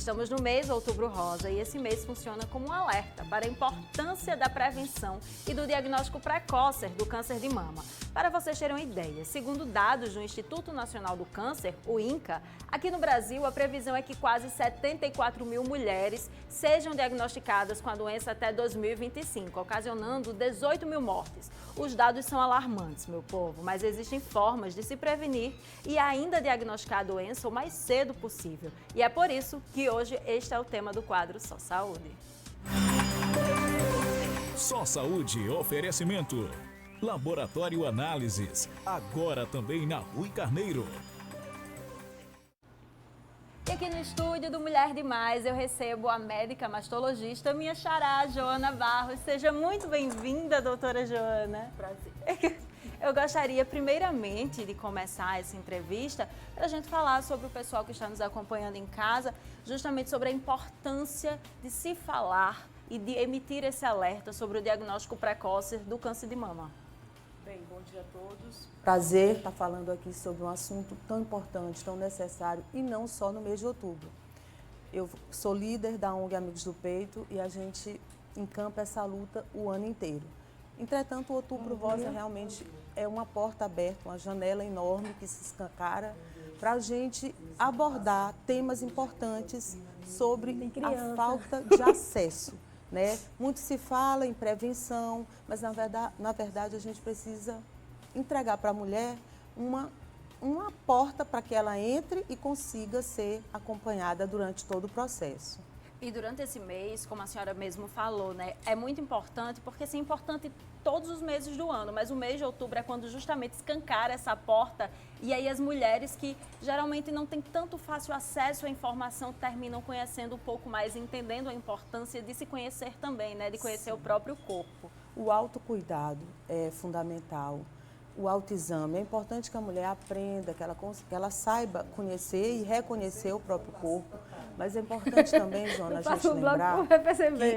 Estamos no mês Outubro Rosa e esse mês funciona como um alerta para a importância da prevenção e do diagnóstico precoce do câncer de mama. Para vocês terem uma ideia, segundo dados do Instituto Nacional do Câncer, o INCA, aqui no Brasil a previsão é que quase 74 mil mulheres sejam diagnosticadas com a doença até 2025, ocasionando 18 mil mortes. Os dados são alarmantes, meu povo, mas existem formas de se prevenir e ainda diagnosticar a doença o mais cedo possível. E é por isso que hoje este é o tema do quadro Só Saúde. Só Saúde, oferecimento. Laboratório Análises, agora também na Rui Carneiro. E aqui no estúdio do Mulher Demais eu recebo a médica mastologista, minha xará, Joana Barros. Seja muito bem-vinda, doutora Joana. Prazer. Eu gostaria, primeiramente, de começar essa entrevista para a gente falar sobre o pessoal que está nos acompanhando em casa, justamente sobre a importância de se falar e de emitir esse alerta sobre o diagnóstico precoce do câncer de mama. Bem, bom dia a todos. Prazer estar falando aqui sobre um assunto tão importante, tão necessário e não só no mês de outubro. Eu sou líder da ONG Amigos do Peito e a gente encampa essa luta o ano inteiro. Entretanto, o Outubro Rosa realmente é uma porta aberta, uma janela enorme que se escancara para a gente abordar temas importantes sobre a falta de acesso. Né? Muito se fala em prevenção, mas na verdade a gente precisa entregar para a mulher uma porta para que ela entre e consiga ser acompanhada durante todo o processo. E durante esse mês, como a senhora mesmo falou, né, é muito importante, porque assim, é importante todos os meses do ano, mas o mês de outubro é quando justamente escancara essa porta e aí as mulheres que geralmente não têm tanto fácil acesso à informação terminam conhecendo um pouco mais, entendendo a importância de se conhecer também, né, de conhecer o próprio corpo. O autocuidado é fundamental. O autoexame, é importante que a mulher aprenda, que ela saiba conhecer e reconhecer o próprio corpo. Mas é importante também, Joana, a gente lembrar que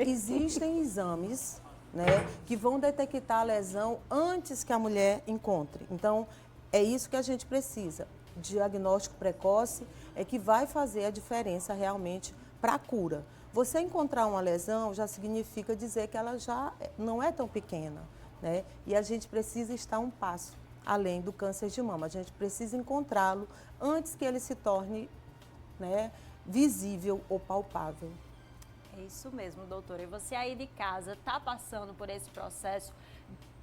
existem exames, né, que vão detectar a lesão antes que a mulher encontre. Então, é isso que a gente precisa. Diagnóstico precoce é que vai fazer a diferença realmente para a cura. Você encontrar uma lesão já significa dizer que ela já não é tão pequena. Né? E a gente precisa estar um passo além do câncer de mama. A gente precisa encontrá-lo antes que ele se torne, né, visível ou palpável. É isso mesmo, doutora. E você aí de casa está passando por esse processo,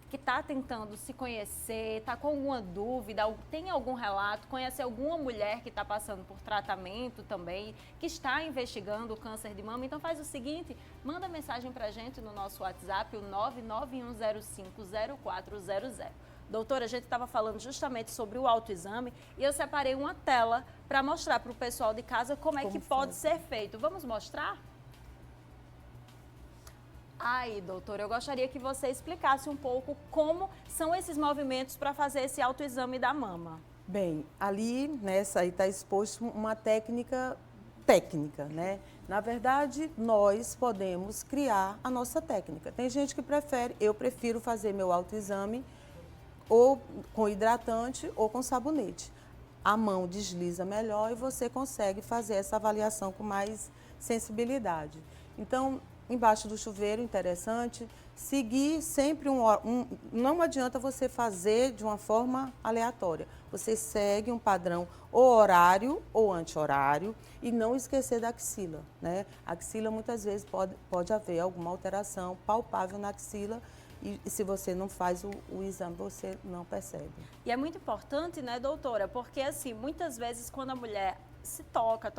que está tentando se conhecer, está com alguma dúvida, tem algum relato, conhece alguma mulher que está passando por tratamento também, que está investigando o câncer de mama? Então faz o seguinte, manda mensagem para a gente no nosso WhatsApp, o 991050400. Doutora, a gente estava falando justamente sobre o autoexame e eu separei uma tela para mostrar para o pessoal de casa como é que pode ser feito. Vamos mostrar? Aí, doutora, eu gostaria que você explicasse um pouco como são esses movimentos para fazer esse autoexame da mama. Bem, ali, nessa aí está exposto uma técnica, né? Na verdade, nós podemos criar a nossa técnica. Tem gente que prefere, eu prefiro fazer meu autoexame ou com hidratante ou com sabonete. A mão desliza melhor e você consegue fazer essa avaliação com mais sensibilidade. Então, embaixo do chuveiro, interessante, seguir sempre não adianta você fazer de uma forma aleatória. Você segue um padrão ou horário ou anti-horário e não esquecer da axila, né? A axila muitas vezes pode haver alguma alteração palpável na axila e se você não faz o exame, você não percebe. E é muito importante, né, doutora? Porque assim, muitas vezes quando a mulher se toca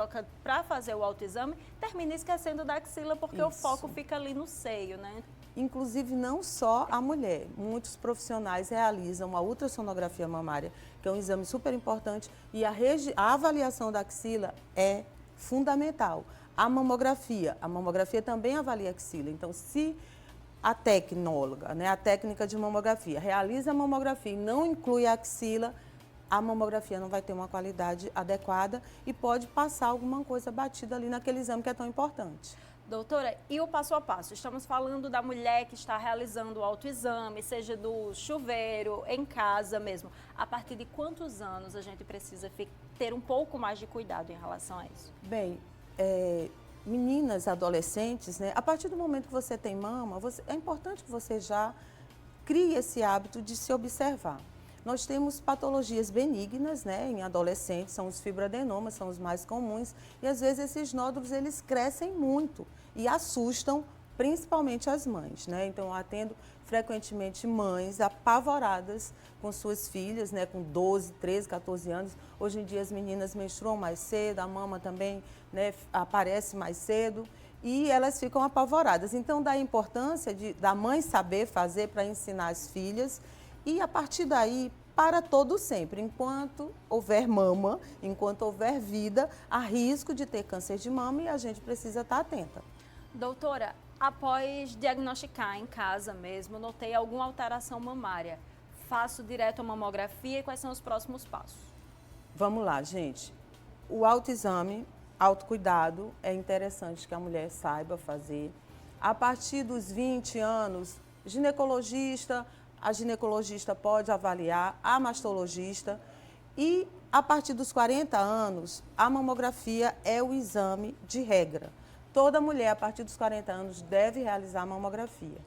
para fazer o autoexame, termina esquecendo da axila porque Isso. o foco fica ali no seio, né? Inclusive, não só a mulher. Muitos profissionais realizam a ultrassonografia mamária, que é um exame super importante, e a avaliação da axila é fundamental. A mamografia também avalia a axila. Então, se a tecnóloga, né, a técnica de mamografia, realiza a mamografia e não inclui a axila, a mamografia não vai ter uma qualidade adequada e pode passar alguma coisa batida ali naquele exame que é tão importante. Doutora, e o passo a passo? Estamos falando da mulher que está realizando o autoexame, seja do chuveiro, em casa mesmo. A partir de quantos anos a gente precisa ter um pouco mais de cuidado em relação a isso? Bem, meninas, adolescentes, né, a partir do momento que você tem mama, é importante que você já crie esse hábito de se observar. Nós temos patologias benignas, né, em adolescentes, são os fibroadenomas, são os mais comuns, e às vezes esses nódulos eles crescem muito e assustam principalmente as mães, né? Então eu atendo frequentemente mães apavoradas com suas filhas, né, com 12, 13, 14 anos. Hoje em dia as meninas menstruam mais cedo, a mama também, né, aparece mais cedo e elas ficam apavoradas. Então dá a importância da mãe saber fazer para ensinar as filhas. E a partir daí, para todo sempre, enquanto houver mama, enquanto houver vida, há risco de ter câncer de mama e a gente precisa estar atenta. Doutora, após diagnosticar em casa mesmo, notei alguma alteração mamária. Faço direto a mamografia e quais são os próximos passos? Vamos lá, gente. O autoexame, autocuidado, é interessante que a mulher saiba fazer. A partir dos 20 anos, a ginecologista pode avaliar, a mastologista. E a partir dos 40 anos, a mamografia é o exame de regra. Toda mulher, a partir dos 40 anos, deve realizar a mamografia.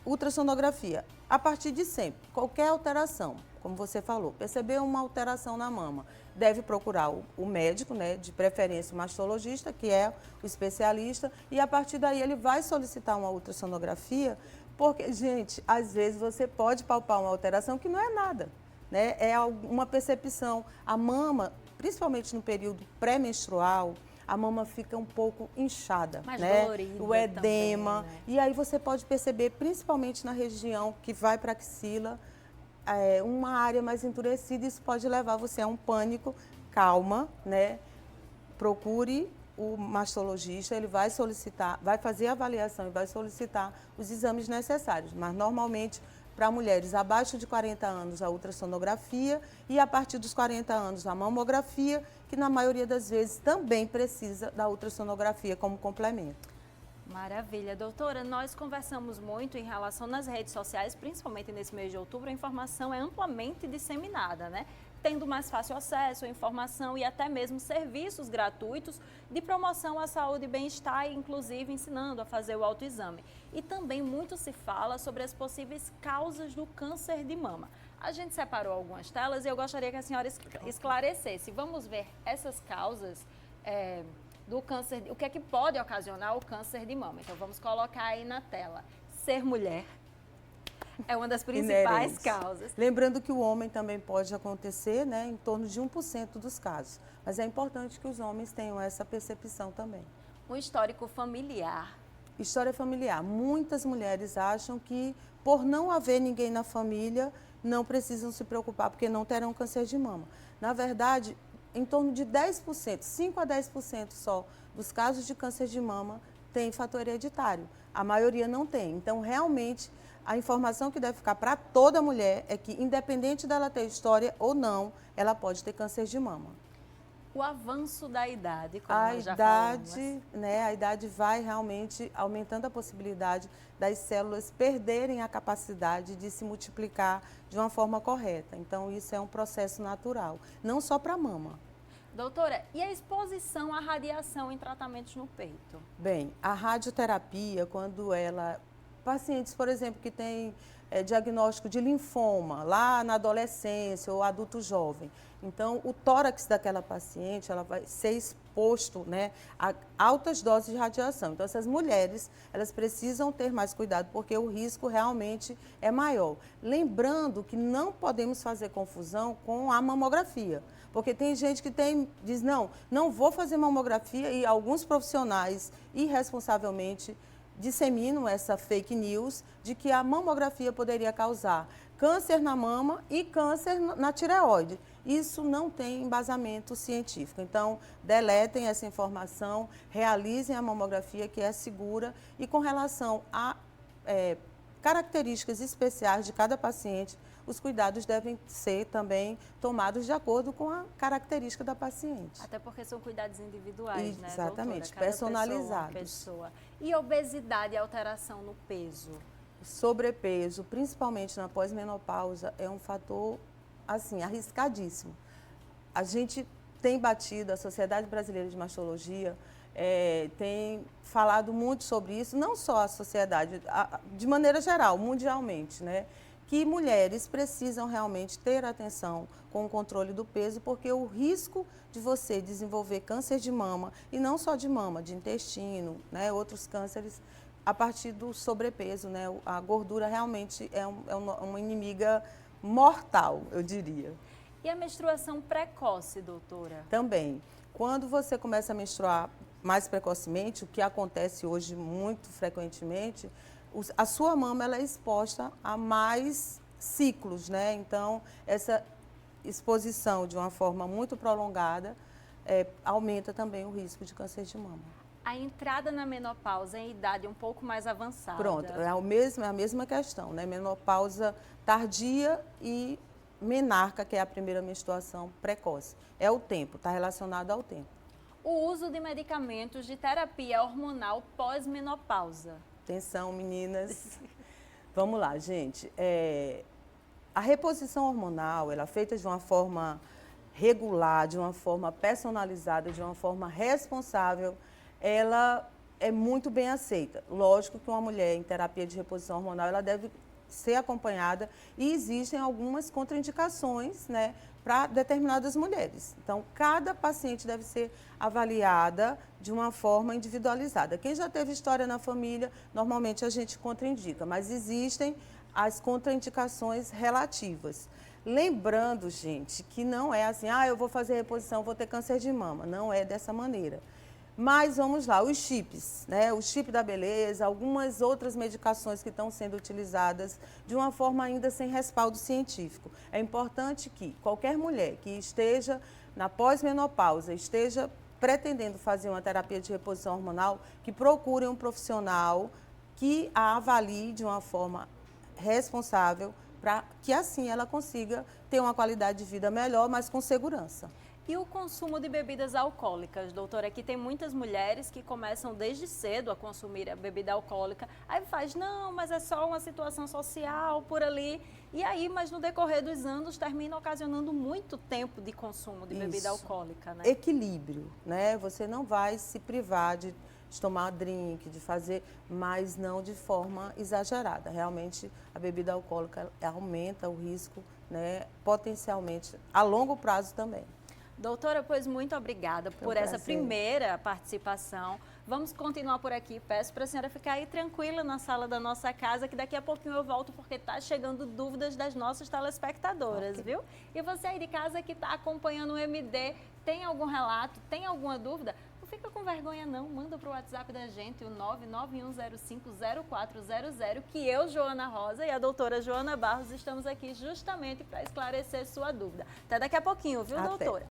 Ultrassonografia, a partir de sempre, qualquer alteração, como você falou, percebeu uma alteração na mama, deve procurar o médico, né, de preferência o mastologista, que é o especialista, e a partir daí ele vai solicitar uma ultrassonografia, porque, gente, às vezes você pode palpar uma alteração que não é nada, né? É uma percepção. A mama, principalmente no período pré-menstrual, a mama fica um pouco inchada, mais né? dolorida O edema. também, né? E aí você pode perceber, principalmente na região que vai para a axila, uma área mais endurecida. Isso pode levar você a um pânico. Calma, né? Procure o mastologista, ele vai solicitar, vai fazer a avaliação e vai solicitar os exames necessários. Mas normalmente, para mulheres abaixo de 40 anos, a ultrassonografia e a partir dos 40 anos, a mamografia, que na maioria das vezes também precisa da ultrassonografia como complemento. Maravilha. Doutora, nós conversamos muito em relação nas redes sociais, principalmente nesse mês de outubro, a informação é amplamente disseminada, né? Tendo mais fácil acesso à informação e até mesmo serviços gratuitos de promoção à saúde e bem-estar, inclusive ensinando a fazer o autoexame. E também muito se fala sobre as possíveis causas do câncer de mama. A gente separou algumas telas e eu gostaria que a senhora esclarecesse. Vamos ver essas causas do câncer, o que é que pode ocasionar o câncer de mama. Então vamos colocar aí na tela. Ser mulher é uma das principais Inerentes. causas. Lembrando que o homem também pode acontecer, né, em torno de 1% dos casos. Mas é importante que os homens tenham essa percepção também. Um histórico familiar. História familiar. Muitas mulheres acham que, por não haver ninguém na família, não precisam se preocupar, porque não terão câncer de mama. Na verdade, em torno de 10%, 5 a 10% só dos casos de câncer de mama tem fator hereditário. A maioria não tem. Então, realmente, a informação que deve ficar para toda mulher é que, independente dela ter história ou não, ela pode ter câncer de mama. O avanço da idade, como A nós já idade, falamos. né, a idade vai realmente aumentando a possibilidade das células perderem a capacidade de se multiplicar de uma forma correta. Então, isso é um processo natural, não só para a mama. Doutora, e a exposição à radiação em tratamentos no peito? Bem, a radioterapia, quando pacientes, por exemplo, que têm diagnóstico de linfoma lá na adolescência ou adulto jovem, então o tórax daquela paciente ela vai ser exposto, né, a altas doses de radiação. Então essas mulheres elas precisam ter mais cuidado porque o risco realmente é maior. Lembrando que não podemos fazer confusão com a mamografia. Porque tem gente que diz, não vou fazer mamografia e alguns profissionais irresponsavelmente disseminam essa fake news de que a mamografia poderia causar câncer na mama e câncer na tireoide. Isso não tem embasamento científico. Então, deletem essa informação, realizem a mamografia que é segura e com relação a características especiais de cada paciente, os cuidados devem ser também tomados de acordo com a característica da paciente. Até porque são cuidados individuais, né, Exatamente, doutora? Cada personalizados. pessoa. E obesidade e alteração no peso? Sobrepeso, principalmente na pós-menopausa, é um fator, assim, arriscadíssimo. A gente tem batido, a Sociedade Brasileira de Mastologia tem falado muito sobre isso, não só a sociedade, de maneira geral, mundialmente, né? Que mulheres precisam realmente ter atenção com o controle do peso, porque o risco de você desenvolver câncer de mama, e não só de mama, de intestino, né, outros cânceres, a partir do sobrepeso, né? A gordura realmente é uma inimiga mortal, eu diria. E a menstruação precoce, doutora? Também. Quando você começa a menstruar mais precocemente, o que acontece hoje muito frequentemente, a sua mama ela é exposta a mais ciclos, né? Então, essa exposição de uma forma muito prolongada aumenta também o risco de câncer de mama. A entrada na menopausa em idade um pouco mais avançada. Pronto, é a mesma questão, né? Menopausa tardia e menarca, que é a primeira menstruação precoce. É o tempo, está relacionado ao tempo. O uso de medicamentos de terapia hormonal pós-menopausa. Atenção, meninas. Vamos lá, gente. A reposição hormonal, ela é feita de uma forma regular, de uma forma personalizada, de uma forma responsável, ela é muito bem aceita. Lógico que uma mulher em terapia de reposição hormonal, ela deve ser acompanhada e existem algumas contraindicações, né, para determinadas mulheres. Então, cada paciente deve ser avaliada de uma forma individualizada. Quem já teve história na família, normalmente a gente contraindica, mas existem as contraindicações relativas. Lembrando, gente, que não é assim, eu vou fazer reposição, vou ter câncer de mama. Não é dessa maneira. Mas vamos lá, os chips, né? O chip da beleza, algumas outras medicações que estão sendo utilizadas de uma forma ainda sem respaldo científico. É importante que qualquer mulher que esteja na pós-menopausa, esteja pretendendo fazer uma terapia de reposição hormonal, que procure um profissional que a avalie de uma forma responsável, para que assim ela consiga ter uma qualidade de vida melhor, mas com segurança. E o consumo de bebidas alcoólicas, doutora? Aqui tem muitas mulheres que começam desde cedo a consumir a bebida alcoólica. Aí faz, não, mas é só uma situação social por ali. E aí, mas no decorrer dos anos, termina ocasionando muito tempo de consumo de bebida alcoólica, né? Equilíbrio, né? Você não vai se privar de tomar drink, de fazer, mas não de forma exagerada. Realmente, a bebida alcoólica aumenta o risco, né? Potencialmente, a longo prazo também. Doutora, pois muito obrigada por essa primeira participação. Vamos continuar por aqui. Peço para a senhora ficar aí tranquila na sala da nossa casa, que daqui a pouquinho eu volto, porque está chegando dúvidas das nossas telespectadoras, viu? E você aí de casa que está acompanhando o MD, tem algum relato, tem alguma dúvida? Não fica com vergonha não, manda para o WhatsApp da gente, o 991050400, que eu, Joana Rosa, e a doutora Joana Barros estamos aqui justamente para esclarecer sua dúvida. Até daqui a pouquinho, viu, doutora?